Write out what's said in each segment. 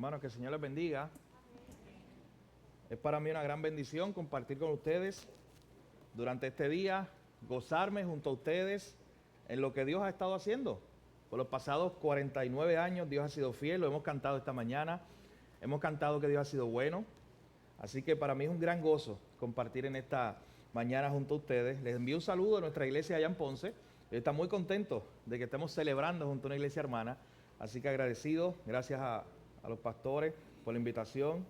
Hermanos, que el Señor les bendiga. Es para mí una gran bendición compartir con ustedes durante este día, gozarme junto a ustedes en lo que Dios ha estado haciendo. Por los pasados 49 años Dios ha sido fiel, lo hemos cantado esta mañana, hemos cantado que Dios ha sido bueno. Así que para mí es un gran gozo compartir en esta mañana junto a ustedes. Les envío un saludo de nuestra iglesia allá en Ponce. Está muy contento de que estemos celebrando junto a una iglesia hermana. Así que agradecido, gracias a los pastores por la invitación.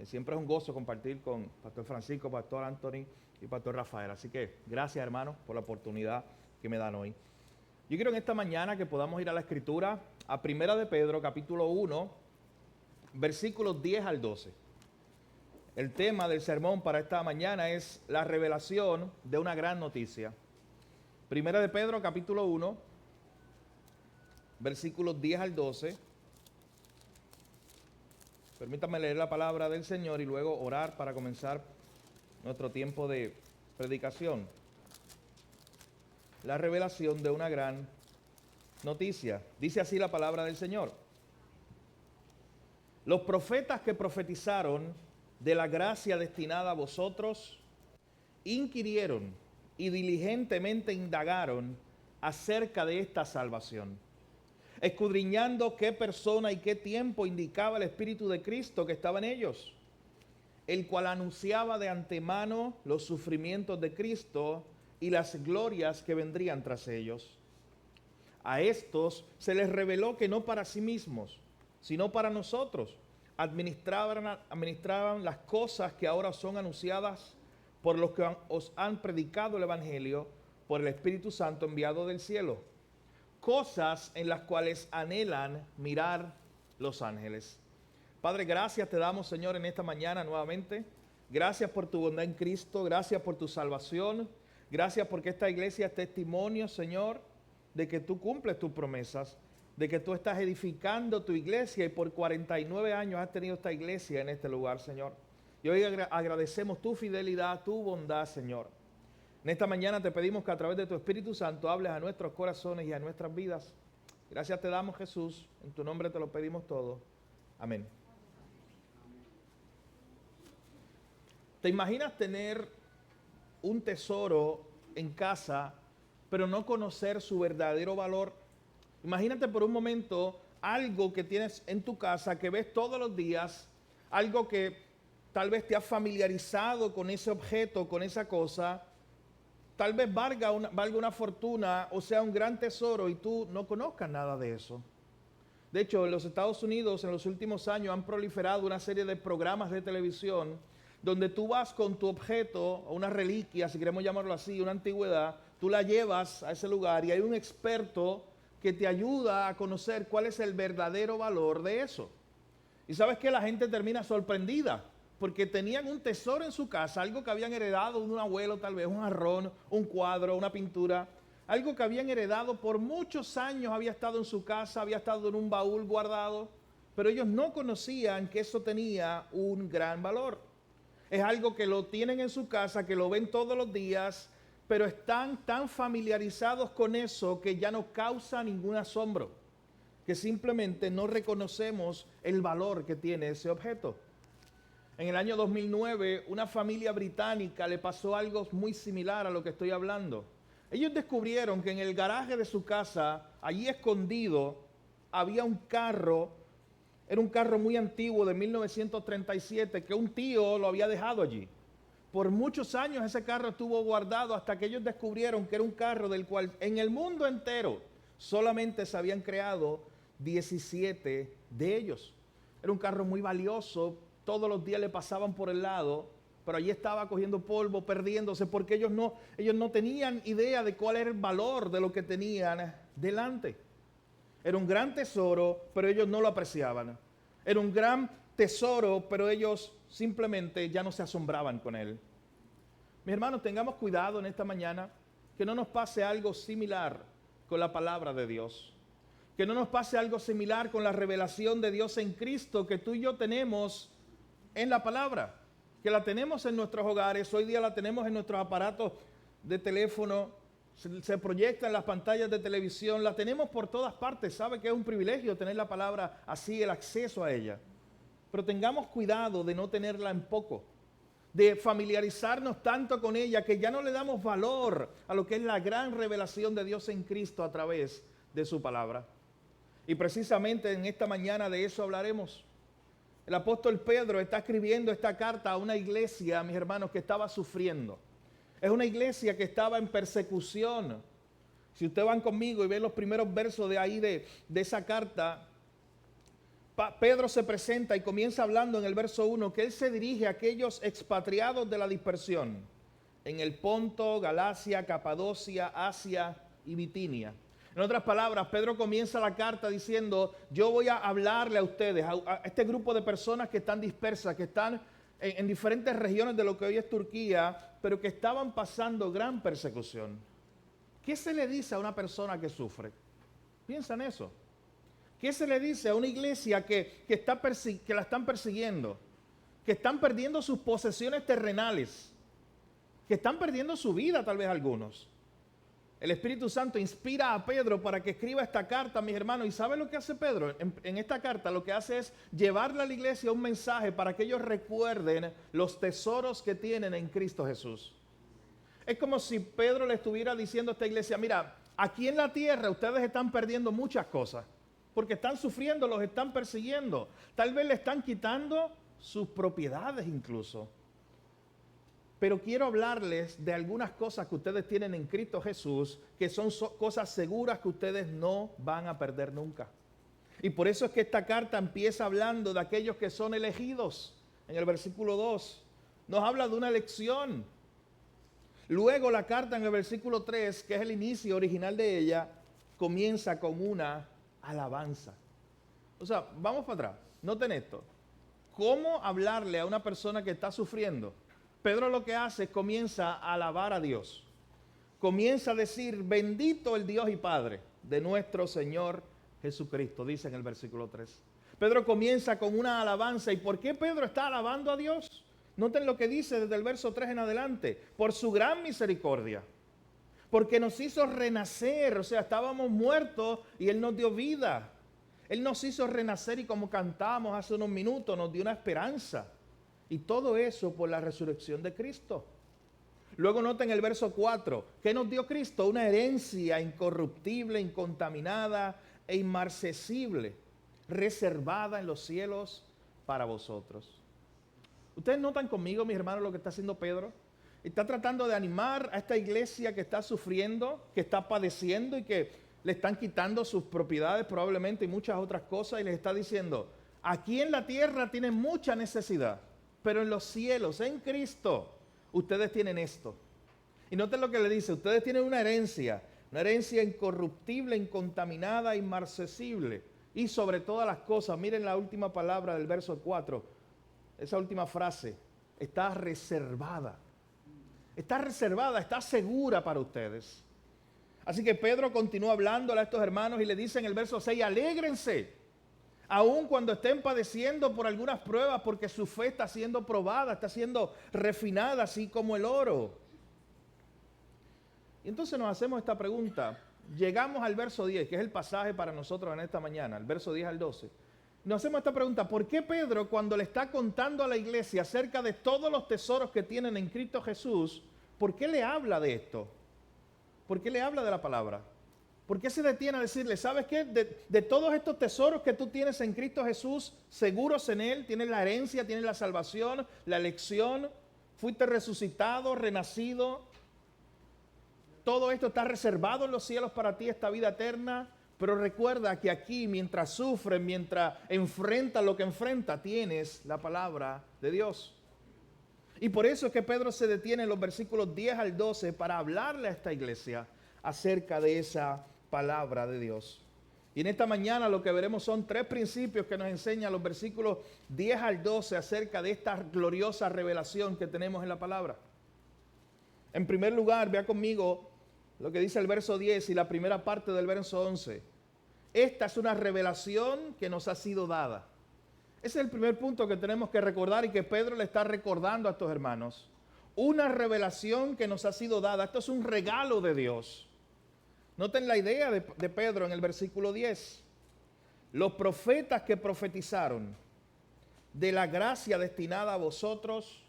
Siempre es un gozo compartir con Pastor Francisco, Pastor Anthony y Pastor Rafael. Así que gracias, hermanos, por la oportunidad que me dan hoy. Yo quiero en esta mañana que podamos ir a la Escritura, a Primera de Pedro, capítulo 1, versículos 10 al 12. El tema del sermón para esta mañana es la revelación de una gran noticia. Primera de Pedro, capítulo 1, versículos 10 al 12. Permítanme leer la palabra del Señor y luego orar para comenzar nuestro tiempo de predicación. La revelación de una gran noticia. Dice así la palabra del Señor. Los profetas que profetizaron de la gracia destinada a vosotros, inquirieron y diligentemente indagaron acerca de esta salvación, escudriñando qué persona y qué tiempo indicaba el Espíritu de Cristo que estaba en ellos, el cual anunciaba de antemano los sufrimientos de Cristo y las glorias que vendrían tras ellos. A estos se les reveló que no para sí mismos, sino para nosotros, administraban las cosas que ahora son anunciadas por los que os han predicado el Evangelio por el Espíritu Santo enviado del cielo, cosas en las cuales anhelan mirar los ángeles. Padre, gracias te damos, Señor, en esta mañana nuevamente. Gracias por tu bondad en Cristo, gracias por tu salvación, gracias porque esta iglesia es testimonio, Señor, de que tú cumples tus promesas, de que tú estás edificando tu iglesia y por 49 años has tenido esta iglesia en este lugar, Señor. Y hoy agradecemos tu fidelidad, tu bondad, Señor. En esta mañana te pedimos que a través de tu Espíritu Santo hables a nuestros corazones y a nuestras vidas. Gracias te damos, Jesús. En tu nombre te lo pedimos todo. Amén. ¿Te imaginas tener un tesoro en casa, pero no conocer su verdadero valor? Imagínate por un momento algo que tienes en tu casa, que ves todos los días, algo que tal vez te has familiarizado con ese objeto, con esa cosa, tal vez valga una fortuna o sea un gran tesoro y tú no conozcas nada de eso. De hecho, en los Estados Unidos en los últimos años han proliferado una serie de programas de televisión donde tú vas con tu objeto, o una reliquia, si queremos llamarlo así, una antigüedad, tú la llevas a ese lugar y hay un experto que te ayuda a conocer cuál es el verdadero valor de eso. Y sabes que la gente termina sorprendida, porque tenían un tesoro en su casa, algo que habían heredado de un abuelo tal vez, un jarrón, un cuadro, una pintura, algo que habían heredado por muchos años, había estado en su casa, había estado en un baúl guardado, pero ellos no conocían que eso tenía un gran valor. Es algo que lo tienen en su casa, que lo ven todos los días, pero están tan familiarizados con eso que ya no causa ningún asombro, que simplemente no reconocemos el valor que tiene ese objeto. En el año 2009, una familia británica le pasó algo muy similar a lo que estoy hablando. Ellos descubrieron que en el garaje de su casa, allí escondido, había un carro. Era un carro muy antiguo de 1937 que un tío lo había dejado allí. Por muchos años ese carro estuvo guardado hasta que ellos descubrieron que era un carro del cual en el mundo entero solamente se habían creado 17 de ellos. Era un carro muy valioso, todos los días le pasaban por el lado, pero allí estaba cogiendo polvo, perdiéndose, porque ellos no tenían idea de cuál era el valor de lo que tenían delante. Era un gran tesoro, pero ellos no lo apreciaban. Era un gran tesoro, pero ellos simplemente ya no se asombraban con él. Mis hermanos, tengamos cuidado en esta mañana, que no nos pase algo similar con la palabra de Dios. Que no nos pase algo similar con la revelación de Dios en Cristo que tú y yo tenemos en la palabra. Que la tenemos en nuestros hogares, hoy día la tenemos en nuestros aparatos de teléfono, se proyecta en las pantallas de televisión, la tenemos por todas partes. ¿Sabe que es un privilegio tener la palabra así, el acceso a ella? pero tengamos cuidado de no tenerla en poco, de familiarizarnos tanto con ella que ya no le damos valor a lo que es la gran revelación de Dios en Cristo a través de su palabra. Y precisamente en esta mañana de eso hablaremos. El apóstol Pedro está escribiendo esta carta a una iglesia, mis hermanos, que estaba sufriendo. Es una iglesia que estaba en persecución. Si ustedes van conmigo y ven los primeros versos de ahí de esa carta, Pedro se presenta y comienza hablando en el verso 1 que él se dirige a aquellos expatriados de la dispersión en el Ponto, Galacia, Capadocia, Asia y Bitinia. En otras palabras, Pedro comienza la carta diciendo, yo voy a hablarle a ustedes, a este grupo de personas que están dispersas, que están en diferentes regiones de lo que hoy es Turquía, pero que estaban pasando gran persecución. ¿Qué se le dice a una persona que sufre? Piensa en eso. ¿Qué se le dice a una iglesia que la están persiguiendo? Que están perdiendo sus posesiones terrenales, que están perdiendo su vida tal vez algunos. El Espíritu Santo inspira a Pedro para que escriba esta carta, mis hermanos. ¿Y sabe lo que hace Pedro? En esta carta lo que hace es llevarle a la iglesia un mensaje para que ellos recuerden los tesoros que tienen en Cristo Jesús. Es como si Pedro le estuviera diciendo a esta iglesia, mira, aquí en la tierra ustedes están perdiendo muchas cosas, porque están sufriendo, los están persiguiendo. Tal vez le están quitando sus propiedades incluso. Pero quiero hablarles de algunas cosas que ustedes tienen en Cristo Jesús, que son cosas seguras que ustedes no van a perder nunca. Y por eso es que esta carta empieza hablando de aquellos que son elegidos. En el versículo 2 nos habla de una elección. Luego la carta en el versículo 3, que es el inicio original de ella, comienza con una alabanza. O sea, vamos para atrás, noten esto. ¿Cómo hablarle a una persona que está sufriendo? Pedro lo que hace es comienza a alabar a Dios. Comienza a decir, bendito el Dios y Padre de nuestro Señor Jesucristo, dice en el versículo 3. Pedro comienza con una alabanza. ¿Y por qué Pedro está alabando a Dios? Noten lo que dice desde el verso 3 en adelante. Por su gran misericordia. Porque nos hizo renacer, o sea, estábamos muertos y Él nos dio vida. Él nos hizo renacer y como cantábamos hace unos minutos, nos dio una esperanza. Y todo eso por la resurrección de Cristo. Luego noten el verso 4. ¿Qué nos dio Cristo? Una herencia incorruptible, incontaminada e inmarcesible, reservada en los cielos para vosotros. ¿Ustedes notan conmigo, mis hermanos, lo que está haciendo Pedro? Está tratando de animar a esta iglesia que está sufriendo, que está padeciendo y que le están quitando sus propiedades probablemente y muchas otras cosas. Y les está diciendo, aquí en la tierra tienen mucha necesidad, pero en los cielos, en Cristo, ustedes tienen esto. Y noten lo que le dice, ustedes tienen una herencia incorruptible, incontaminada, inmarcesible. Y sobre todas las cosas, miren la última palabra del verso 4, esa última frase, está reservada. Está reservada, está segura para ustedes. Así que Pedro continúa hablándole a estos hermanos y le dice en el verso 6, alégrense, aun cuando estén padeciendo por algunas pruebas, porque su fe está siendo probada, está siendo refinada, así como el oro. Y entonces nos hacemos esta pregunta. Llegamos al verso 10, que es el pasaje para nosotros en esta mañana, el verso 10 al 12. Nos hacemos esta pregunta, ¿por qué Pedro, cuando le está contando a la iglesia acerca de todos los tesoros que tienen en Cristo Jesús, por qué le habla de esto? ¿Por qué le habla de la palabra? ¿Por qué se detiene a decirle, sabes qué? De todos estos tesoros que tú tienes en Cristo Jesús, seguros en Él, tienes la herencia, tienes la salvación, la elección, fuiste resucitado, renacido. Todo esto está reservado en los cielos para ti, esta vida eterna. Pero recuerda que aquí, mientras sufres, mientras enfrentas lo que enfrentas, tienes la palabra de Dios. Y por eso es que Pedro se detiene en los versículos 10 al 12 para hablarle a esta iglesia acerca de esa palabra de Dios. Y en esta mañana lo que veremos son 3 principios que nos enseñan los versículos 10 al 12 acerca de esta gloriosa revelación que tenemos en la palabra. En primer lugar, vea conmigo lo que dice el verso 10 y la primera parte del verso 11. Esta es una revelación que nos ha sido dada. Ese es el primer punto que tenemos que recordar y que Pedro le está recordando a estos hermanos. Una revelación que nos ha sido dada. Esto es un regalo de Dios. Noten la idea de Pedro en el versículo 10. Los profetas que profetizaron de la gracia destinada a vosotros,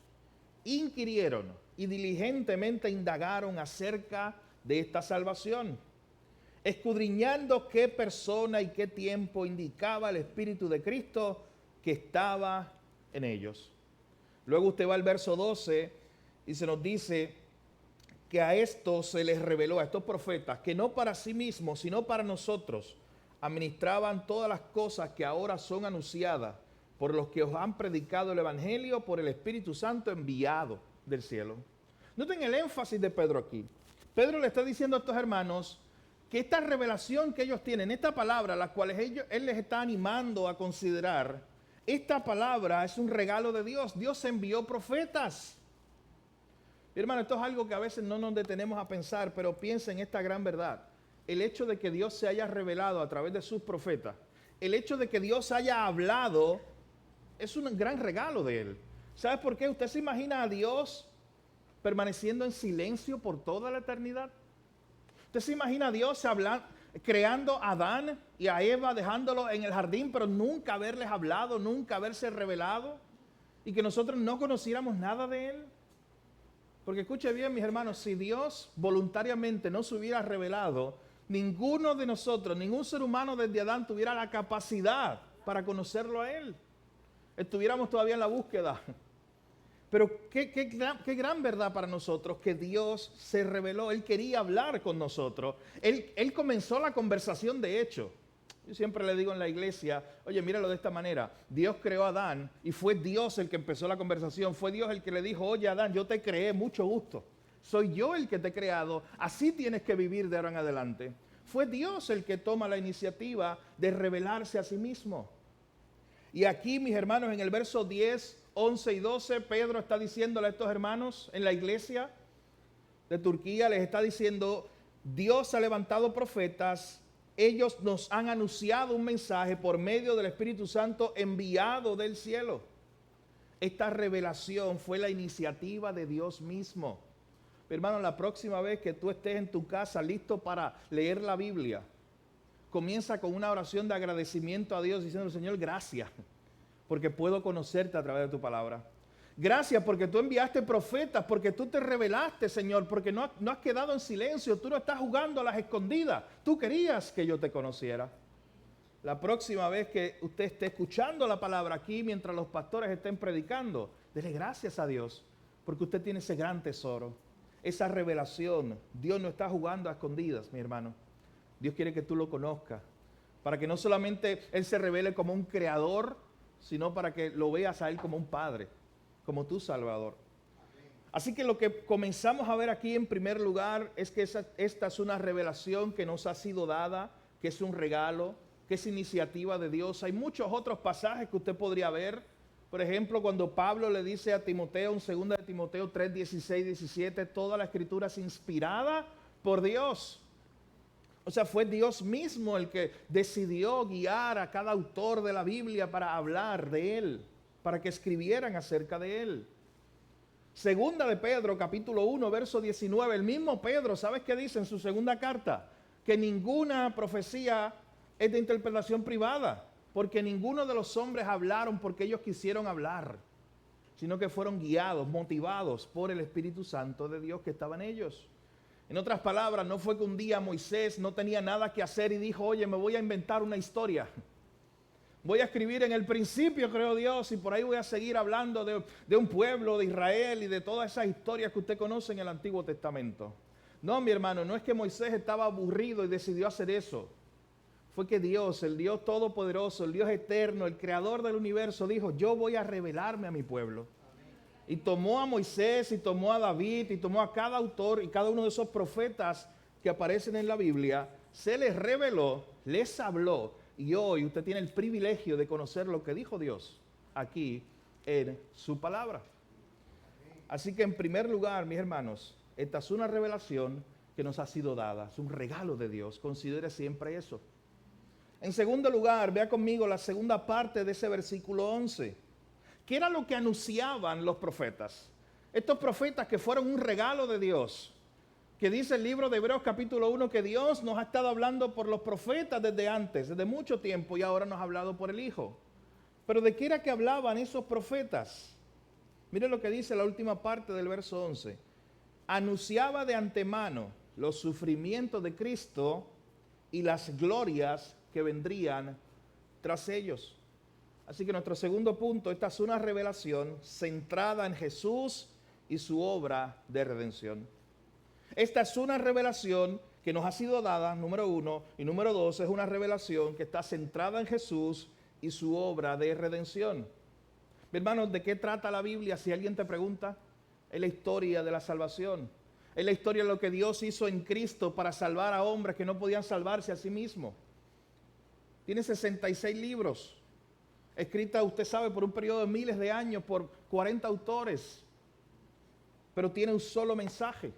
inquirieron y diligentemente indagaron acerca de esta salvación, escudriñando qué persona y qué tiempo indicaba el Espíritu de Cristo que estaba en ellos. Luego usted va al verso 12 y se nos dice que a estos se les reveló, a estos profetas, que no para sí mismos, sino para nosotros, administraban todas las cosas que ahora son anunciadas por los que os han predicado el Evangelio por el Espíritu Santo enviado del cielo. Noten el énfasis de Pedro aquí. Pedro le está diciendo a estos hermanos que esta revelación que ellos tienen, esta palabra, la cual él les está animando a considerar, esta palabra es un regalo de Dios. Dios envió profetas. Mi hermano, esto es algo que a veces no nos detenemos a pensar, pero piensa en esta gran verdad. El hecho de que Dios se haya revelado a través de sus profetas, el hecho de que Dios haya hablado, es un gran regalo de Él. ¿Sabe por qué? ¿Usted se imagina a Dios permaneciendo en silencio por toda la eternidad? ¿Usted se imagina a Dios creando a Adán y a Eva, dejándolo en el jardín, pero nunca haberles hablado, nunca haberse revelado, y que nosotros no conociéramos nada de Él? Porque escuche bien, mis hermanos, si Dios voluntariamente no se hubiera revelado, ninguno de nosotros, ningún ser humano desde Adán tuviera la capacidad para conocerlo a Él. Estuviéramos todavía en la búsqueda. Pero qué gran verdad para nosotros que Dios se reveló. Él quería hablar con nosotros. Él comenzó la conversación de hecho. Yo siempre le digo en la iglesia, oye, míralo de esta manera. Dios creó a Adán y fue Dios el que empezó la conversación. Fue Dios el que le dijo, oye Adán, yo te creé, mucho gusto. Soy yo el que te he creado. Así tienes que vivir de ahora en adelante. Fue Dios el que toma la iniciativa de revelarse a sí mismo. Y aquí, mis hermanos, en el verso 10, 11 y 12, Pedro está diciéndole a estos hermanos en la iglesia de Turquía, les está diciendo, Dios ha levantado profetas, ellos nos han anunciado un mensaje por medio del Espíritu Santo enviado del cielo. Esta revelación fue la iniciativa de Dios mismo. Mi hermano, la próxima vez que tú estés en tu casa listo para leer la Biblia, comienza con una oración de agradecimiento a Dios diciendo, Señor, gracias, porque puedo conocerte a través de tu palabra. Gracias porque tú enviaste profetas, porque tú te revelaste, Señor, porque no has quedado en silencio, tú no estás jugando a las escondidas, tú querías que yo te conociera. La próxima vez que usted esté escuchando la palabra aquí, mientras los pastores estén predicando, dele gracias a Dios, porque usted tiene ese gran tesoro, esa revelación. Dios no está jugando a escondidas, mi hermano. Dios quiere que tú lo conozcas, para que no solamente Él se revele como un creador, sino para que lo veas a Él como un Padre, como tu Salvador. Así que lo que comenzamos a ver aquí en primer lugar es que esta es una revelación que nos ha sido dada, que es un regalo, que es iniciativa de Dios. Hay muchos otros pasajes que usted podría ver. Por ejemplo, cuando Pablo le dice a Timoteo, en 2 de Timoteo 3, 16, 17, toda la escritura es inspirada por Dios. O sea, fue Dios mismo el que decidió guiar a cada autor de la Biblia para hablar de Él, para que escribieran acerca de Él. Segunda de Pedro, capítulo 1, verso 19, el mismo Pedro, ¿sabes qué dice en su segunda carta? Que ninguna profecía es de interpretación privada, porque ninguno de los hombres hablaron porque ellos quisieron hablar, sino que fueron guiados, motivados por el Espíritu Santo de Dios que estaba en ellos. En otras palabras, no fue que un día Moisés no tenía nada que hacer y dijo, oye, me voy a inventar una historia. Voy a escribir en el principio, creo Dios, y por ahí voy a seguir hablando de un pueblo, de Israel y de todas esas historias que usted conoce en el Antiguo Testamento. No, mi hermano, no es que Moisés estaba aburrido y decidió hacer eso. Fue que Dios, el Dios todopoderoso, el Dios eterno, el creador del universo, dijo, yo voy a revelarme a mi pueblo. Y tomó a Moisés, y tomó a David, y tomó a cada autor y cada uno de esos profetas que aparecen en la Biblia, se les reveló, les habló, y hoy usted tiene el privilegio de conocer lo que dijo Dios aquí en su palabra. Así que en primer lugar, mis hermanos, esta es una revelación que nos ha sido dada, es un regalo de Dios, considere siempre eso. En segundo lugar, vea conmigo la segunda parte de ese versículo 11. ¿Qué era lo que anunciaban los profetas? Estos profetas que fueron un regalo de Dios, que dice el libro de Hebreos capítulo 1 que Dios nos ha estado hablando por los profetas desde antes, desde mucho tiempo, y ahora nos ha hablado por el Hijo. Pero ¿de qué era que hablaban esos profetas? Miren lo que dice la última parte del verso 11. Anunciaba de antemano los sufrimientos de Cristo y las glorias que vendrían tras ellos. Así que nuestro segundo punto, esta es una revelación centrada en Jesús y su obra de redención. Esta es una revelación que nos ha sido dada, número uno, y número dos, es una revelación que está centrada en Jesús y su obra de redención. Mi hermano, ¿de qué trata la Biblia? Si alguien te pregunta, es la historia de la salvación. Es la historia de lo que Dios hizo en Cristo para salvar a hombres que no podían salvarse a sí mismos. Tiene 66 libros, escrita, usted sabe, por un periodo de miles de años, por 40 autores, pero tiene un solo mensaje.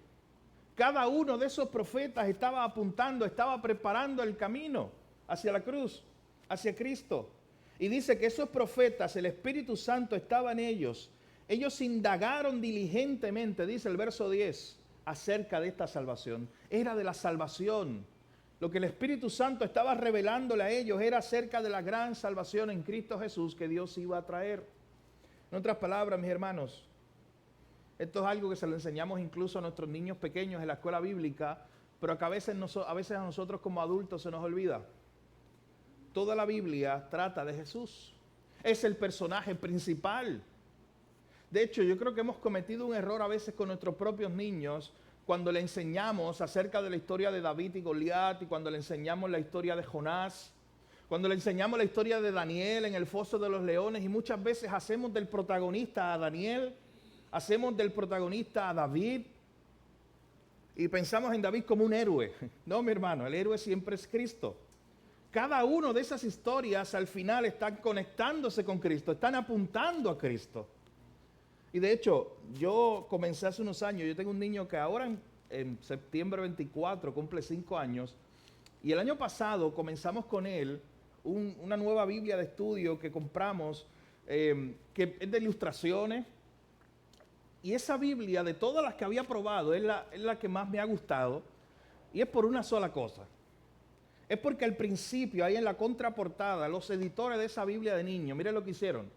Cada uno de esos profetas estaba apuntando, estaba preparando el camino hacia la cruz, hacia Cristo. Y dice que esos profetas, el Espíritu Santo estaba en ellos. Ellos indagaron diligentemente, dice el verso 10, acerca de esta salvación. Era de la salvación. Lo que el Espíritu Santo estaba revelándole a ellos era acerca de la gran salvación en Cristo Jesús que Dios iba a traer. En otras palabras, mis hermanos, esto es algo que se lo enseñamos incluso a nuestros niños pequeños en la escuela bíblica, pero que a veces a nosotros como adultos se nos olvida. Toda la Biblia trata de Jesús. Es el personaje principal. De hecho, yo creo que hemos cometido un error a veces con nuestros propios niños cuando le enseñamos acerca de la historia de David y Goliat, y cuando le enseñamos la historia de Jonás, cuando le enseñamos la historia de Daniel en el foso de los leones, y muchas veces hacemos del protagonista a Daniel, hacemos del protagonista a David, y pensamos en David como un héroe. No, mi hermano, el héroe siempre es Cristo. Cada una de esas historias al final están conectándose con Cristo, están apuntando a Cristo. Y de hecho, yo comencé hace unos años, yo tengo un niño que ahora en septiembre 24 cumple 5 años, y el año pasado comenzamos con él una nueva Biblia de estudio que compramos, que es de ilustraciones, y esa Biblia, de todas las que había probado, es la que más me ha gustado, y es por una sola cosa. Es porque al principio, ahí en la contraportada, los editores de esa Biblia de niños, miren lo que hicieron.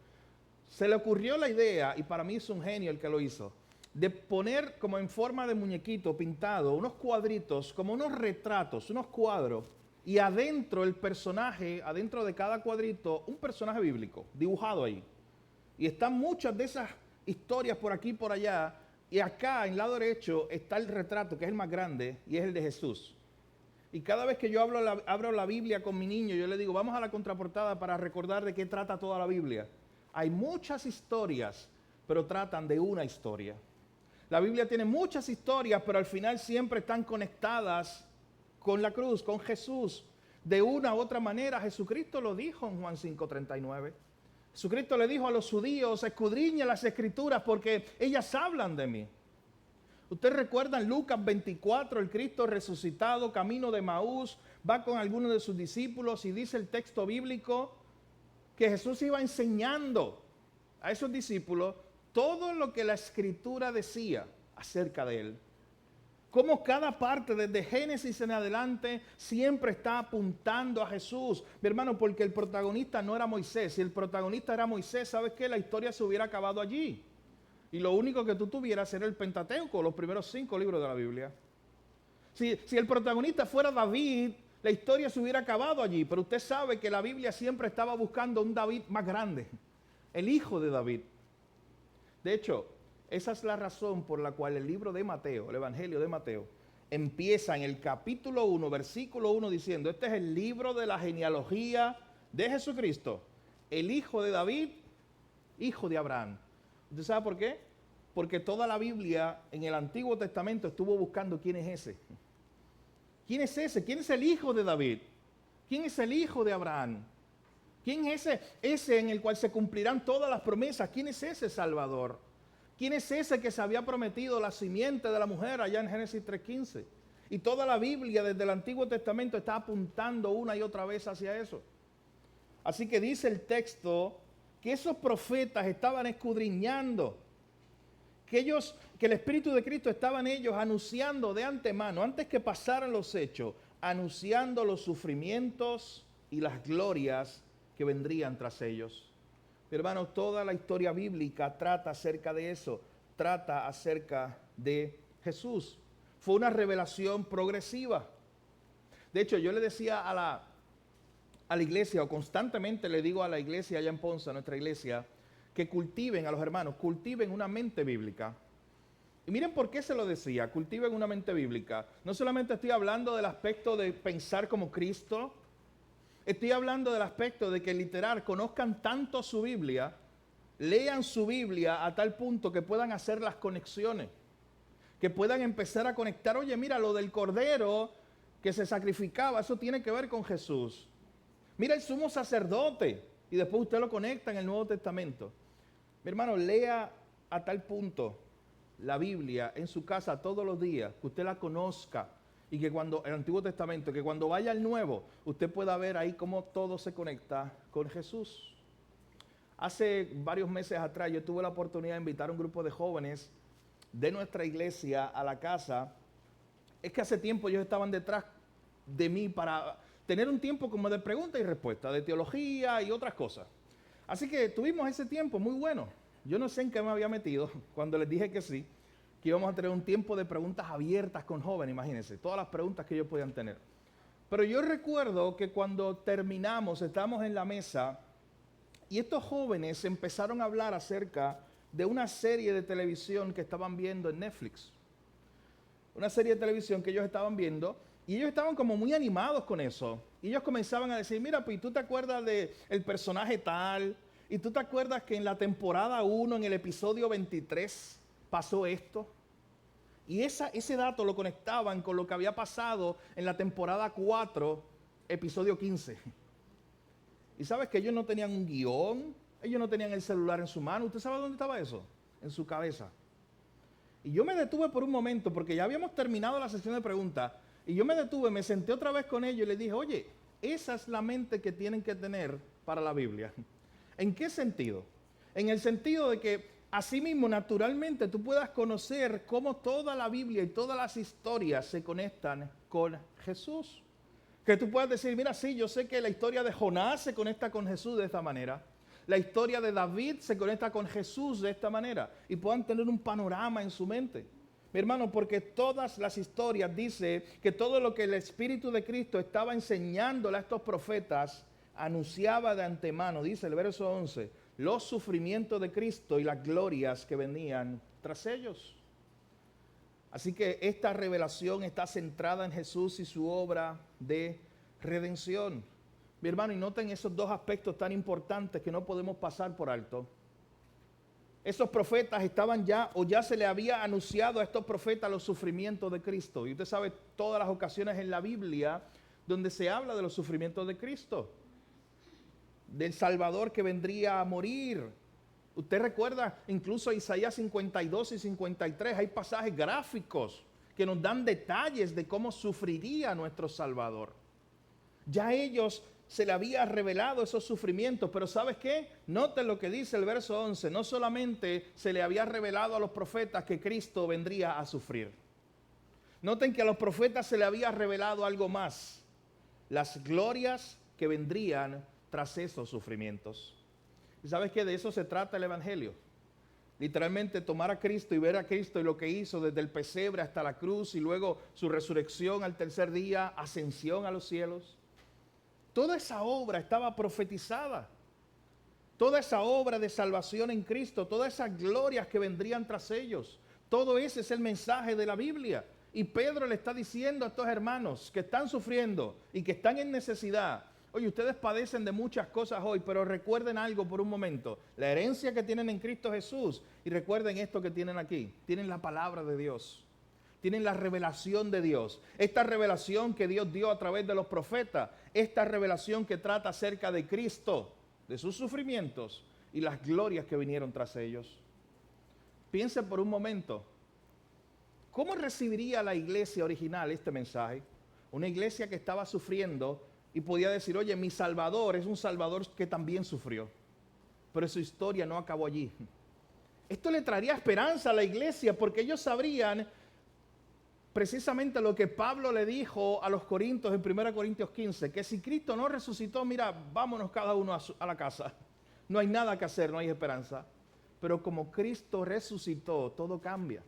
Se le ocurrió la idea, y para mí es un genio el que lo hizo, de poner como en forma de muñequito pintado unos cuadritos, como unos retratos, unos cuadros, y adentro el personaje, adentro de cada cuadrito, un personaje bíblico, dibujado ahí. Y están muchas de esas historias por aquí y por allá, y acá en el lado derecho está el retrato, que es el más grande, y es el de Jesús. Y cada vez que yo abro la Biblia con mi niño, yo le digo, vamos a la contraportada para recordar de qué trata toda la Biblia. Hay muchas historias, pero tratan de una historia. La Biblia tiene muchas historias, pero al final siempre están conectadas con la cruz, con Jesús. De una u otra manera, Jesucristo lo dijo en Juan 5:39. Jesucristo le dijo a los judíos, escudriñen las escrituras porque ellas hablan de mí. Ustedes recuerdan Lucas 24, el Cristo resucitado, camino de Maús, va con algunos de sus discípulos y dice el texto bíblico que Jesús iba enseñando a esos discípulos todo lo que la Escritura decía acerca de él. Como cada parte, desde Génesis en adelante, siempre está apuntando a Jesús. Mi hermano, porque el protagonista no era Moisés. Si el protagonista era Moisés, ¿sabes qué? La historia se hubiera acabado allí. Y lo único que tú tuvieras era el Pentateuco, los primeros 5 libros de la Biblia. Si el protagonista fuera David, la historia se hubiera acabado allí, pero usted sabe que la Biblia siempre estaba buscando un David más grande, el hijo de David. De hecho, esa es la razón por la cual el libro de Mateo, el Evangelio de Mateo, empieza en el capítulo 1, versículo 1 diciendo, este es el libro de la genealogía de Jesucristo, el hijo de David, hijo de Abraham. ¿Usted sabe por qué? Porque toda la Biblia en el Antiguo Testamento estuvo buscando quién es ese. ¿Quién es ese? ¿Quién es el hijo de David? ¿Quién es el hijo de Abraham? ¿Quién es ese en el cual se cumplirán todas las promesas? ¿Quién es ese Salvador? ¿Quién es ese que se había prometido la simiente de la mujer allá en Génesis 3:15? Y toda la Biblia desde el Antiguo Testamento está apuntando una y otra vez hacia eso. Así que dice el texto que esos profetas estaban escudriñando, que el Espíritu de Cristo estaba en ellos anunciando de antemano, antes que pasaran los hechos, anunciando los sufrimientos y las glorias que vendrían tras ellos. Mi hermano, toda la historia bíblica trata acerca de eso, trata acerca de Jesús. Fue una revelación progresiva. De hecho, yo le decía a la iglesia, o constantemente le digo a la iglesia allá en Ponce, a nuestra iglesia, que cultiven, a los hermanos, cultiven una mente bíblica. Y miren por qué se lo decía, cultiven una mente bíblica. No solamente estoy hablando del aspecto de pensar como Cristo, estoy hablando del aspecto de que literal conozcan tanto su Biblia, lean su Biblia a tal punto que puedan hacer las conexiones, que puedan empezar a conectar. Oye, mira, lo del cordero que se sacrificaba, eso tiene que ver con Jesús. Mira el sumo sacerdote, y después usted lo conecta en el Nuevo Testamento. Mi hermano, lea a tal punto la Biblia en su casa todos los días, que usted la conozca, y que cuando, el Antiguo Testamento, que cuando vaya al Nuevo, usted pueda ver ahí cómo todo se conecta con Jesús. Hace varios meses atrás yo tuve la oportunidad de invitar a un grupo de jóvenes de nuestra iglesia a la casa. Es que hace tiempo ellos estaban detrás de mí para tener un tiempo como de pregunta y respuesta, de teología y otras cosas. Así que tuvimos ese tiempo muy bueno. Yo no sé en qué me había metido cuando les dije que sí, que íbamos a tener un tiempo de preguntas abiertas con jóvenes, imagínense, todas las preguntas que ellos podían tener. Pero yo recuerdo que cuando terminamos, estábamos en la mesa y estos jóvenes empezaron a hablar acerca de una serie de televisión que estaban viendo en Netflix. Una serie de televisión que ellos estaban viendo. Y ellos estaban como muy animados con eso. Y ellos comenzaban a decir, mira, pues, ¿tú te acuerdas del personaje tal? ¿Y tú te acuerdas que en la temporada 1, en el episodio 23, pasó esto? Y ese dato lo conectaban con lo que había pasado en la temporada 4, episodio 15. Y sabes que ellos no tenían un guión, ellos no tenían el celular en su mano. ¿Usted sabe dónde estaba eso? En su cabeza. Y yo me detuve por un momento, porque ya habíamos terminado la sesión de preguntas. Y yo me detuve, me senté otra vez con ellos y les dije, oye, esa es la mente que tienen que tener para la Biblia. ¿En qué sentido? En el sentido de que así mismo, naturalmente, tú puedas conocer cómo toda la Biblia y todas las historias se conectan con Jesús. Que tú puedas decir, mira, sí, yo sé que la historia de Jonás se conecta con Jesús de esta manera. La historia de David se conecta con Jesús de esta manera. Y puedan tener un panorama en su mente. Mi hermano, porque todas las historias dicen que todo lo que el Espíritu de Cristo estaba enseñándole a estos profetas, anunciaba de antemano, dice el verso 11, los sufrimientos de Cristo y las glorias que venían tras ellos. Así que esta revelación está centrada en Jesús y su obra de redención. Mi hermano, y noten esos dos aspectos tan importantes que no podemos pasar por alto. Esos profetas estaban ya, o ya se le había anunciado a estos profetas los sufrimientos de Cristo. Y usted sabe todas las ocasiones en la Biblia donde se habla de los sufrimientos de Cristo, del Salvador que vendría a morir. Usted recuerda incluso Isaías 52 y 53, hay pasajes gráficos que nos dan detalles de cómo sufriría nuestro Salvador. Ya ellos se le había revelado esos sufrimientos, pero ¿sabes qué? Noten lo que dice el verso 11, no solamente se le había revelado a los profetas que Cristo vendría a sufrir. Noten que a los profetas se le había revelado algo más, las glorias que vendrían tras esos sufrimientos. ¿Y sabes qué? De eso se trata el Evangelio. Literalmente tomar a Cristo y ver a Cristo y lo que hizo desde el pesebre hasta la cruz y luego su resurrección al tercer día, ascensión a los cielos. Toda esa obra estaba profetizada. Toda esa obra de salvación en Cristo, todas esas glorias que vendrían tras ellos. Todo ese es el mensaje de la Biblia. Y Pedro le está diciendo a estos hermanos que están sufriendo y que están en necesidad. Oye, ustedes padecen de muchas cosas hoy, pero recuerden algo por un momento. La herencia que tienen en Cristo Jesús. Y recuerden esto que tienen aquí. Tienen la palabra de Dios. Tienen la revelación de Dios. Esta revelación que Dios dio a través de los profetas. Esta revelación que trata acerca de Cristo, de sus sufrimientos y las glorias que vinieron tras ellos. Piense por un momento. ¿Cómo recibiría la iglesia original este mensaje? Una iglesia que estaba sufriendo y podía decir, oye, mi Salvador es un Salvador que también sufrió. Pero su historia no acabó allí. Esto le traería esperanza a la iglesia porque ellos sabrían precisamente lo que Pablo le dijo a los corintios en 1 Corintios 15, que si Cristo no resucitó, mira, vámonos cada uno a la casa. no hay nada que hacer, no hay esperanza. Pero como Cristo resucitó, todo cambia.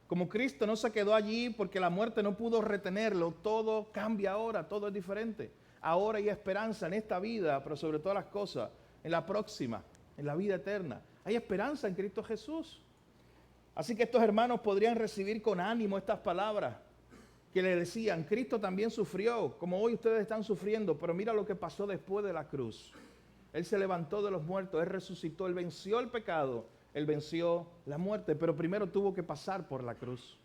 Como Cristo no se quedó allí porque la muerte no pudo retenerlo, todo cambia ahora, todo es diferente. Ahora hay esperanza en esta vida, pero sobre todas las cosas, en la próxima, en la vida eterna. Hay esperanza en Cristo Jesús. Así que estos hermanos podrían recibir con ánimo estas palabras que le decían, Cristo también sufrió, como hoy ustedes están sufriendo, pero mira lo que pasó después de la cruz. Él se levantó de los muertos, Él resucitó, Él venció el pecado, Él venció la muerte, pero primero tuvo que pasar por la cruz.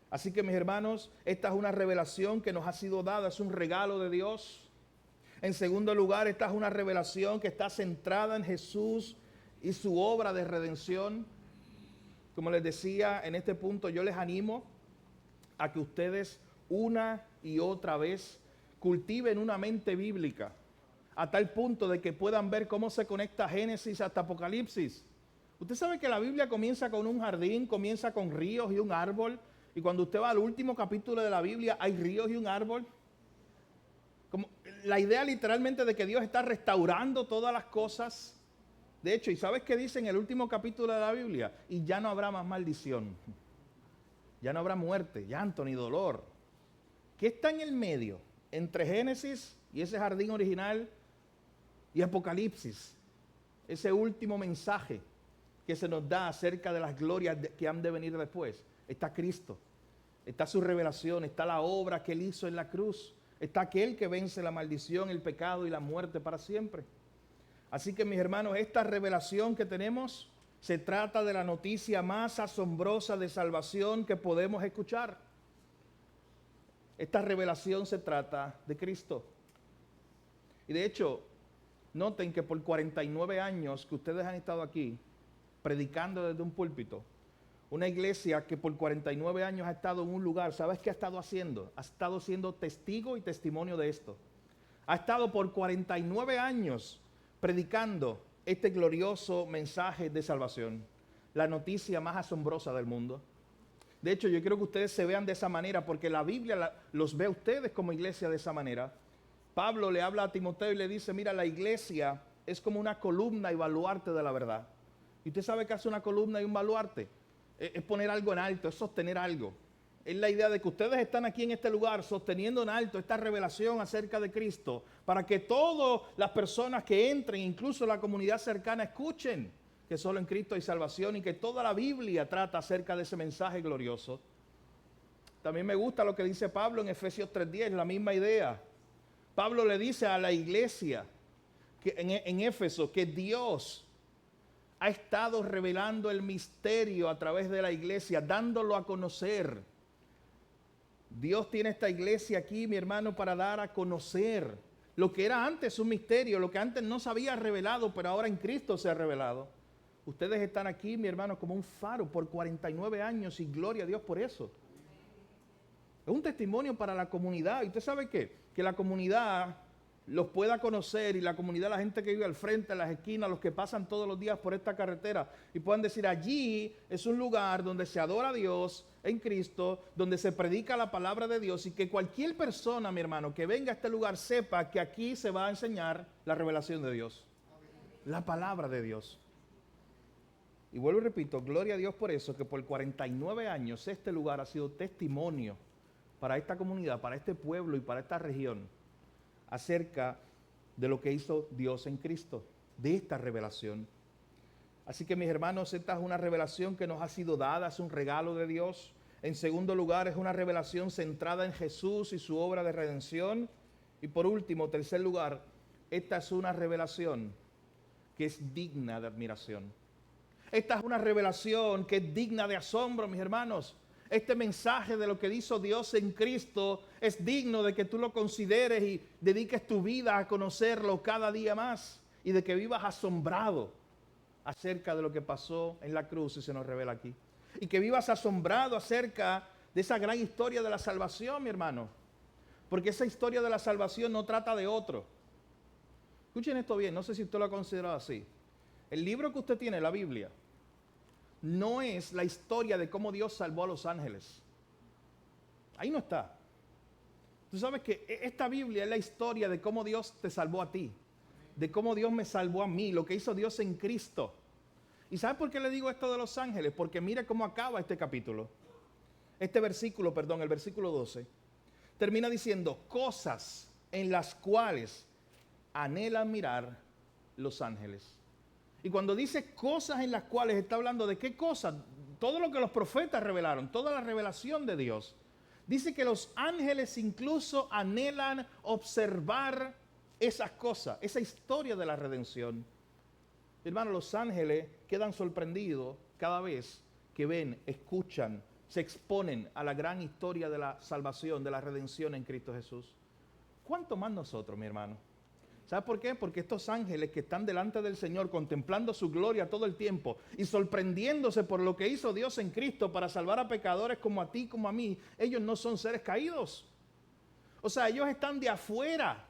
Así que mis hermanos, esta es una revelación que nos ha sido dada, es un regalo de Dios. En segundo lugar, esta es una revelación que está centrada en Jesús y su obra de redención. Como les decía, en este punto yo les animo a que ustedes una y otra vez cultiven una mente bíblica a tal punto de que puedan ver cómo se conecta Génesis hasta Apocalipsis. Usted sabe que la Biblia comienza con un jardín, comienza con ríos y un árbol, y cuando usted va al último capítulo de la Biblia hay ríos y un árbol. Como la idea literalmente de que Dios está restaurando todas las cosas. De hecho, ¿y sabes qué dice en el último capítulo de la Biblia? Y ya no habrá más maldición. Ya no habrá muerte, llanto ni dolor. ¿Qué está en el medio entre Génesis y ese jardín original y Apocalipsis? Ese último mensaje que se nos da acerca de las glorias que han de venir después. Está Cristo, está su revelación, está la obra que Él hizo en la cruz, está aquel que vence la maldición, el pecado y la muerte para siempre. Así que mis hermanos, esta revelación que tenemos se trata de la noticia más asombrosa de salvación que podemos escuchar. Esta revelación se trata de Cristo. Y de hecho, noten que por 49 años que ustedes han estado aquí predicando desde un púlpito, una iglesia que por 49 años ha estado en un lugar, ¿sabes qué ha estado haciendo? Ha estado siendo testigo y testimonio de esto. Ha estado por 49 años predicando este glorioso mensaje de salvación, la noticia más asombrosa del mundo. De hecho, yo quiero que ustedes se vean de esa manera, porque la Biblia los ve a ustedes como iglesia de esa manera. Pablo le habla a Timoteo y le dice, mira, la iglesia es como una columna y baluarte de la verdad. ¿Y usted sabe qué hace una columna y un baluarte? Es poner algo en alto, es sostener algo. Es la idea de que ustedes están aquí en este lugar sosteniendo en alto esta revelación acerca de Cristo, para que todas las personas que entren, incluso la comunidad cercana, escuchen que solo en Cristo hay salvación y que toda la Biblia trata acerca de ese mensaje glorioso. También me gusta lo que dice Pablo en Efesios 3:10, la misma idea. Pablo le dice a la iglesia que en Éfeso que Dios ha estado revelando el misterio a través de la iglesia, dándolo a conocer. Dios tiene esta iglesia aquí, mi hermano, para dar a conocer lo que era antes un misterio, lo que antes no se había revelado, pero ahora en Cristo se ha revelado. Ustedes están aquí, mi hermano, como un faro por 49 años y gloria a Dios por eso. Es un testimonio para la comunidad. ¿Y usted sabe qué? Que la comunidad los pueda conocer y la comunidad, la gente que vive al frente, en las esquinas, los que pasan todos los días por esta carretera y puedan decir, allí es un lugar donde se adora a Dios en Cristo, donde se predica la palabra de Dios y que cualquier persona, mi hermano, que venga a este lugar sepa que aquí se va a enseñar la revelación de Dios, la palabra de Dios. Y vuelvo y repito, gloria a Dios por eso, que por 49 años este lugar ha sido testimonio para esta comunidad, para este pueblo y para esta región, acerca de lo que hizo Dios en Cristo, de esta revelación. Así que mis hermanos, esta es una revelación que nos ha sido dada, es un regalo de Dios. En segundo lugar, es una revelación centrada en Jesús y su obra de redención. Y por último, tercer lugar, esta es una revelación que es digna de admiración. Esta es una revelación que es digna de asombro, mis hermanos. Este mensaje de lo que hizo Dios en Cristo es digno de que tú lo consideres y dediques tu vida a conocerlo cada día más y de que vivas asombrado acerca de lo que pasó en la cruz y se nos revela aquí. Y que vivas asombrado acerca de esa gran historia de la salvación, mi hermano. Porque esa historia de la salvación no trata de otro. Escuchen esto bien, no sé si usted lo ha considerado así. El libro que usted tiene, la Biblia, no es la historia de cómo Dios salvó a los ángeles. Ahí no está. Tú sabes que esta Biblia es la historia de cómo Dios te salvó a ti. de cómo Dios me salvó a mí, lo que hizo Dios en Cristo. ¿Y sabe por qué le digo esto de los ángeles? Porque mire cómo acaba este capítulo. El versículo 12. Termina diciendo, cosas en las cuales anhelan mirar los ángeles. Y cuando dice cosas en las cuales, está hablando de qué cosas. Todo lo que los profetas revelaron, toda la revelación de Dios. Dice que los ángeles incluso anhelan observar esas cosas, esa historia de la redención. Hermano, los ángeles quedan sorprendidos cada vez que ven, escuchan, se exponen a la gran historia de la salvación, de la redención en Cristo Jesús. ¿Cuánto más nosotros, mi hermano? ¿Sabe por qué? Porque estos ángeles que están delante del Señor contemplando su gloria todo el tiempo y sorprendiéndose por lo que hizo Dios en Cristo para salvar a pecadores como a ti, como a mí, ellos no son seres caídos. O sea, ellos están de afuera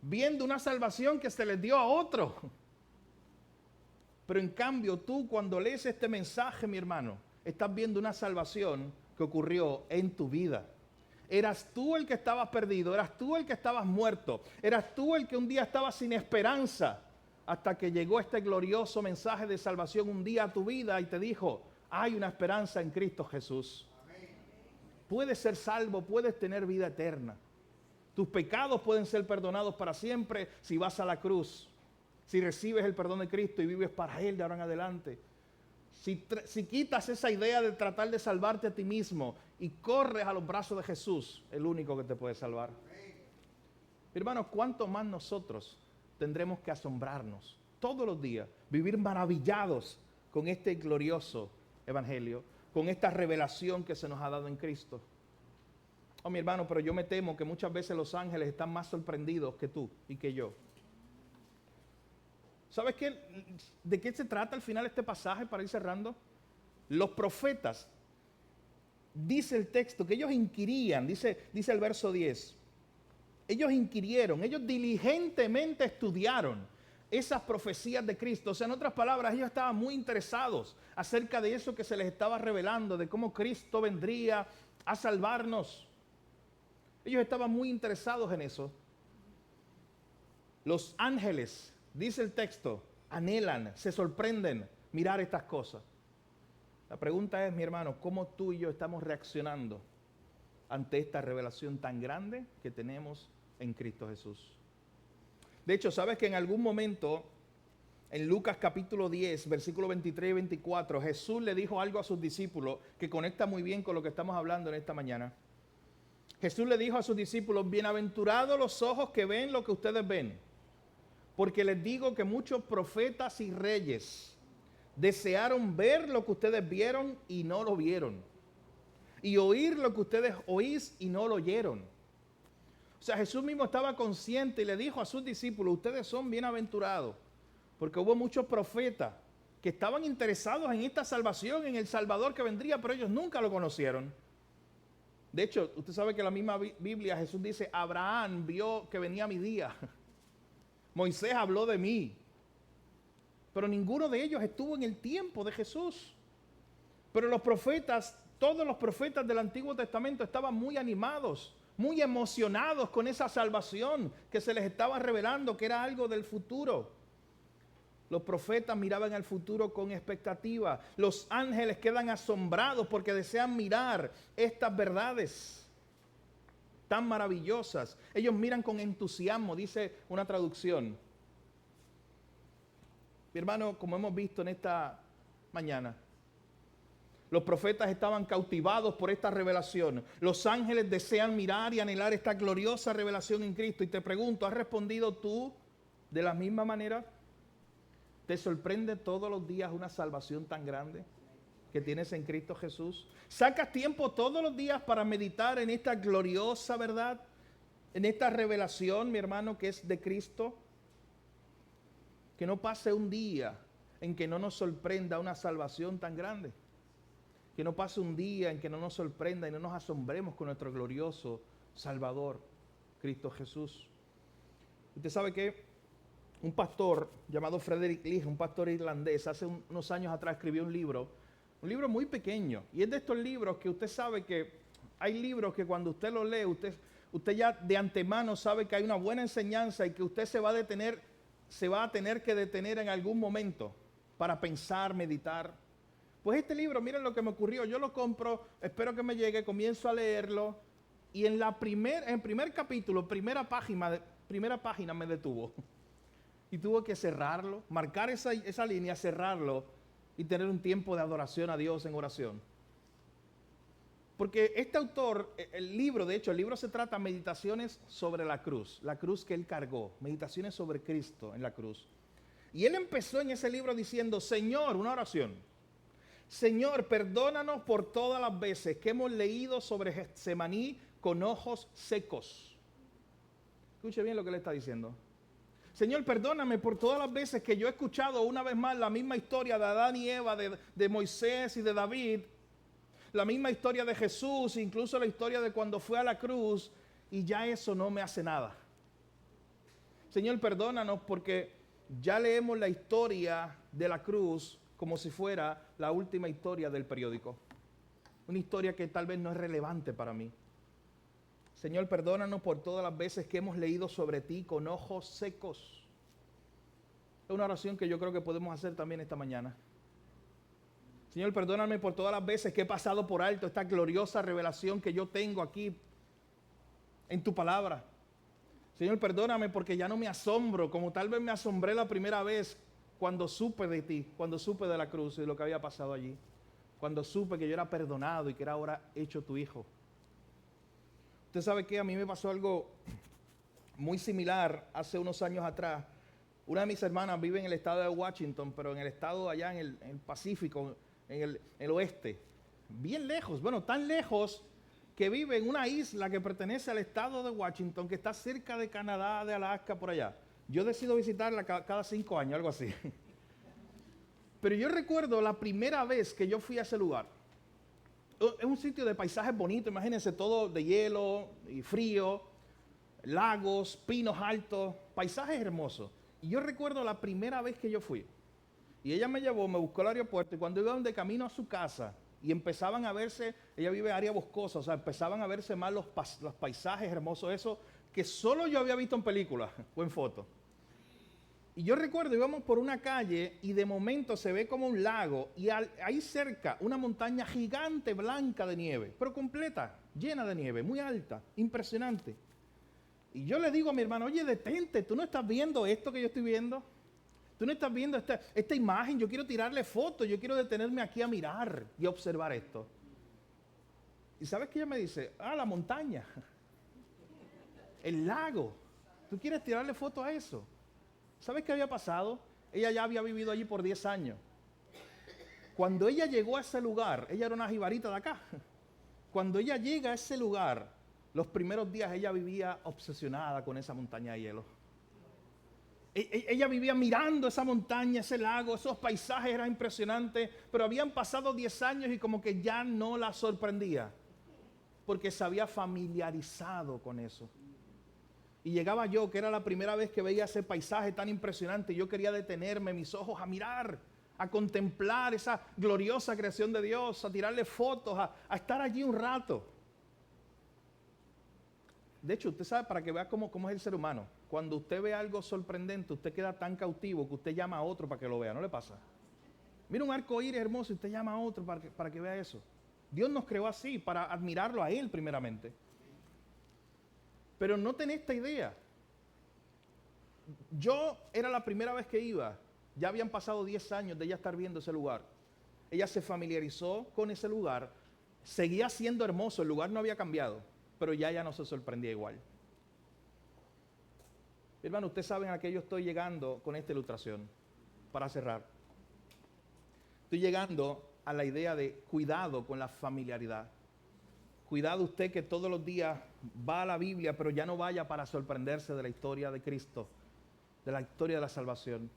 viendo una salvación que se les dio a otro. Pero en cambio tú cuando lees este mensaje, mi hermano, estás viendo una salvación que ocurrió en tu vida. Eras tú el que estabas perdido, eras tú el que estabas muerto, eras tú el que un día estaba sin esperanza, hasta que llegó este glorioso mensaje de salvación un día a tu vida y te dijo, hay una esperanza en Cristo Jesús. Amén. Puedes ser salvo, puedes tener vida eterna. Tus pecados pueden ser perdonados para siempre si vas a la cruz, si recibes el perdón de Cristo y vives para Él de ahora en adelante. Si quitas esa idea de tratar de salvarte a ti mismo y corres a los brazos de Jesús, el único que te puede salvar. Hermanos, ¿cuánto más nosotros tendremos que asombrarnos todos los días, vivir maravillados con este glorioso evangelio, con esta revelación que se nos ha dado en Cristo? Oh, mi hermano, pero yo me temo que muchas veces los ángeles están más sorprendidos que tú y que yo. ¿Sabes qué? ¿De qué se trata al final este pasaje para ir cerrando? Los profetas, dice el texto, que ellos inquirían, dice el verso 10. Ellos inquirieron, ellos diligentemente estudiaron esas profecías de Cristo. O sea, en otras palabras, ellos estaban muy interesados acerca de eso que se les estaba revelando, de cómo Cristo vendría a salvarnos. Ellos estaban muy interesados en eso. Los ángeles, dice el texto, anhelan, se sorprenden mirar estas cosas. La pregunta es, mi hermano, ¿cómo tú y yo estamos reaccionando ante esta revelación tan grande que tenemos en Cristo Jesús? De hecho, ¿sabes que en algún momento, en Lucas capítulo 10, versículos 23 y 24, Jesús le dijo algo a sus discípulos que conecta muy bien con lo que estamos hablando en esta mañana? Jesús le dijo a sus discípulos, bienaventurados los ojos que ven lo que ustedes ven. Porque les digo que muchos profetas y reyes desearon ver lo que ustedes vieron y no lo vieron. Y oír lo que ustedes oís y no lo oyeron. O sea, Jesús mismo estaba consciente y le dijo a sus discípulos, ustedes son bienaventurados. Porque hubo muchos profetas que estaban interesados en esta salvación, en el Salvador que vendría, pero ellos nunca lo conocieron. De hecho, usted sabe que en la misma Biblia Jesús dice, Abraham vio que venía mi día. Moisés habló de mí, pero ninguno de ellos estuvo en el tiempo de Jesús. Pero los profetas, todos los profetas del Antiguo Testamento estaban muy animados, muy emocionados con esa salvación que se les estaba revelando, que era algo del futuro. Los profetas miraban al futuro con expectativa. Los ángeles quedan asombrados porque desean mirar estas verdades tan maravillosas. Ellos miran con entusiasmo, dice una traducción. Mi hermano, como hemos visto en esta mañana, los profetas estaban cautivados por esta revelación. Los ángeles desean mirar y anhelar esta gloriosa revelación en Cristo. Y te pregunto, ¿has respondido tú de la misma manera? ¿Te sorprende todos los días una salvación tan grande que tienes en Cristo Jesús? ¿Sacas tiempo todos los días para meditar en esta gloriosa verdad? En esta revelación, mi hermano, que es de Cristo. Que no pase un día en que no nos sorprenda una salvación tan grande. Que no pase un día en que no nos sorprenda y no nos asombremos con nuestro glorioso Salvador, Cristo Jesús. Usted sabe que un pastor llamado Frederick Lee, un pastor irlandés, hace unos años atrás escribió un libro muy pequeño. Y es de estos libros que usted sabe que hay libros que cuando usted los lee, usted ya de antemano sabe que hay una buena enseñanza y que usted se va a detener se va a tener que detener en algún momento para pensar, meditar. Pues este libro, miren lo que me ocurrió, yo lo compro, espero que me llegue, comienzo a leerlo y en primer capítulo, primera página me detuvo. Y tuve que cerrarlo, marcar esa línea, cerrarlo y tener un tiempo de adoración a Dios en oración. Porque este autor, el libro se trata de meditaciones sobre la cruz que él cargó, meditaciones sobre Cristo en la cruz. Y él empezó en ese libro diciendo, Señor, una oración, Señor, perdónanos por todas las veces que hemos leído sobre Getsemaní con ojos secos. Escuche bien lo que le está diciendo. Señor, perdóname por todas las veces que yo he escuchado una vez más la misma historia de Adán y Eva, de Moisés y de David, la misma historia de Jesús, incluso la historia de cuando fue a la cruz, y ya eso no me hace nada. Señor, perdónanos porque ya leemos la historia de la cruz como si fuera la última historia del periódico. Una historia que tal vez no es relevante para mí. Señor, perdónanos por todas las veces que hemos leído sobre ti con ojos secos. Es una oración que yo creo que podemos hacer también esta mañana. Señor, perdóname por todas las veces que he pasado por alto esta gloriosa revelación que yo tengo aquí en tu palabra. Señor, perdóname porque ya no me asombro como tal vez me asombré la primera vez cuando supe de ti, cuando supe de la cruz y de lo que había pasado allí. Cuando supe que yo era perdonado y que era ahora hecho tu hijo. Usted sabe que a mí me pasó algo muy similar hace unos años atrás. Una de mis hermanas vive en el estado de Washington, pero en el estado allá en el Pacífico, en el oeste. Bien lejos, bueno, tan lejos que vive en una isla que pertenece al estado de Washington, que está cerca de Canadá, de Alaska, por allá. Yo decido visitarla cada 5 años, algo así. Pero yo recuerdo la primera vez que yo fui a ese lugar. Es un sitio de paisajes bonitos, imagínense todo de hielo y frío, lagos, pinos altos, paisajes hermosos. Y yo recuerdo la primera vez que yo fui. Y ella me llevó, me buscó al aeropuerto y cuando iban de camino a su casa y empezaban a verse, ella vive en área boscosa, o sea, empezaban a verse más los paisajes hermosos, eso que solo yo había visto en películas o en fotos. Y yo recuerdo, íbamos por una calle y de momento se ve como un lago y ahí cerca una montaña gigante blanca de nieve, pero completa, llena de nieve, muy alta, impresionante. Y yo le digo a mi hermano, oye, detente, ¿tú no estás viendo esto que yo estoy viendo? ¿Tú no estás viendo esta imagen? Yo quiero tirarle fotos, yo quiero detenerme aquí a mirar y a observar esto. ¿Y sabes qué ella me dice? La montaña, el lago. ¿Tú quieres tirarle fotos a eso? ¿Sabes qué había pasado? Ella ya había vivido allí por 10 años. Cuando ella llegó a ese lugar, ella era una jibarita de acá. Cuando ella llega a ese lugar, los primeros días ella vivía obsesionada con esa montaña de hielo. Ella vivía mirando esa montaña, ese lago, esos paisajes eran impresionantes, pero habían pasado 10 años y como que ya no la sorprendía, porque se había familiarizado con eso. Y llegaba yo, que era la primera vez que veía ese paisaje tan impresionante, y yo quería detenerme, mis ojos a mirar, a contemplar esa gloriosa creación de Dios, a tirarle fotos, a estar allí un rato. De hecho, usted sabe, para que vea cómo es el ser humano, cuando usted ve algo sorprendente, usted queda tan cautivo que usted llama a otro para que lo vea, ¿no le pasa? Mira un arco iris hermoso y usted llama a otro para que vea eso. Dios nos creó así, para admirarlo a Él primeramente. Pero no tenía esta idea. Yo era la primera vez que iba, ya habían pasado 10 años de ella estar viendo ese lugar. Ella se familiarizó con ese lugar, seguía siendo hermoso, el lugar no había cambiado, pero ya no se sorprendía igual. Hermano, ustedes saben a qué yo estoy llegando con esta ilustración, para cerrar. Estoy llegando a la idea de cuidado con la familiaridad. Cuidado usted que todos los días va a la Biblia, pero ya no vaya para sorprenderse de la historia de Cristo, de la historia de la salvación.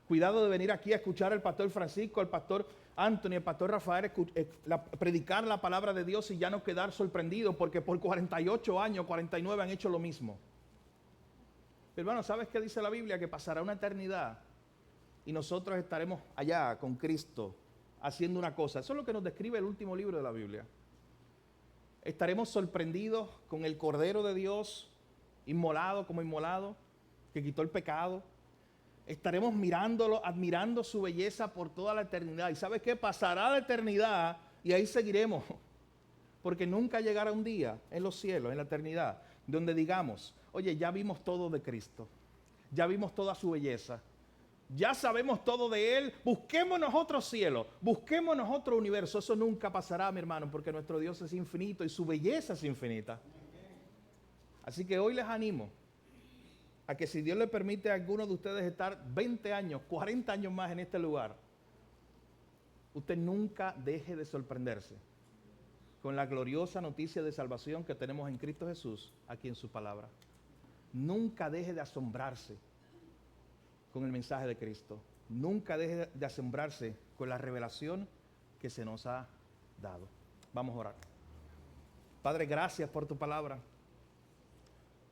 Cuidado de venir aquí a escuchar al pastor Francisco, al pastor Anthony, al pastor Rafael, predicar la palabra de Dios y ya no quedar sorprendido porque por 48 años, 49 han hecho lo mismo. Hermano, ¿sabes qué dice la Biblia? Que pasará una eternidad y nosotros estaremos allá con Cristo haciendo una cosa. Eso es lo que nos describe el último libro de la Biblia. Estaremos sorprendidos con el Cordero de Dios inmolado como inmolado, que quitó el pecado. Estaremos mirándolo, admirando su belleza por toda la eternidad. ¿Y sabes qué? Pasará la eternidad y ahí seguiremos. Porque nunca llegará un día en los cielos, en la eternidad, donde digamos, oye, ya vimos todo de Cristo. Ya vimos toda su belleza. Ya sabemos todo de Él. Busquémonos otro cielo. Busquémonos otro universo. Eso nunca pasará, mi hermano, porque nuestro Dios es infinito y su belleza es infinita. Así que hoy les animo a que si Dios le permite a alguno de ustedes estar 20 años, 40 años más en este lugar, usted nunca deje de sorprenderse con la gloriosa noticia de salvación que tenemos en Cristo Jesús, aquí en su palabra. Nunca deje de asombrarse con el mensaje de Cristo. Nunca deje de asombrarse con la revelación que se nos ha dado. Vamos a orar. Padre, gracias por tu palabra.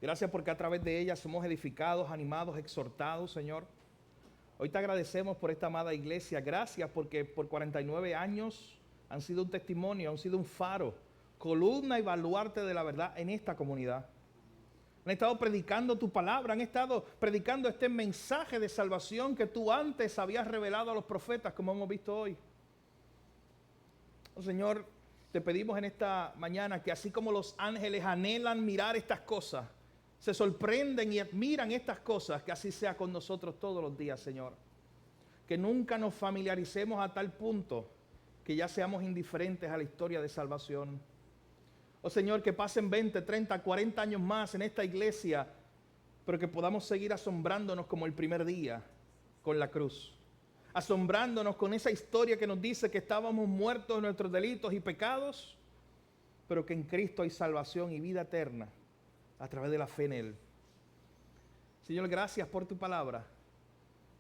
Gracias porque a través de ella somos edificados, animados, exhortados, Señor. Hoy te agradecemos por esta amada iglesia. Gracias porque por 49 años han sido un testimonio, han sido un faro, columna y baluarte de la verdad en esta comunidad. Han estado predicando tu palabra, han estado predicando este mensaje de salvación que tú antes habías revelado a los profetas, como hemos visto hoy. Oh, Señor, te pedimos en esta mañana que así como los ángeles anhelan mirar estas cosas, se sorprenden y admiran estas cosas, que así sea con nosotros todos los días, Señor. Que nunca nos familiaricemos a tal punto que ya seamos indiferentes a la historia de salvación. Oh Señor, que pasen 20, 30, 40 años más en esta iglesia, pero que podamos seguir asombrándonos como el primer día con la cruz. Asombrándonos con esa historia que nos dice que estábamos muertos en nuestros delitos y pecados, pero que en Cristo hay salvación y vida eterna a través de la fe en Él. Señor, gracias por tu palabra,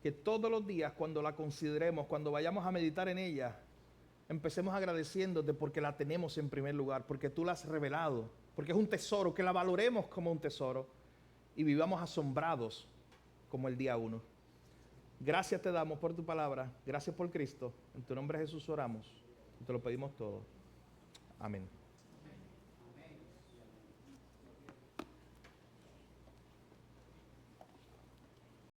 que todos los días cuando la consideremos, cuando vayamos a meditar en ella, empecemos agradeciéndote porque la tenemos en primer lugar, porque tú la has revelado, porque es un tesoro, que la valoremos como un tesoro y vivamos asombrados como el día 1. Gracias te damos por tu palabra, gracias por Cristo, en tu nombre Jesús oramos y te lo pedimos todo. Amén.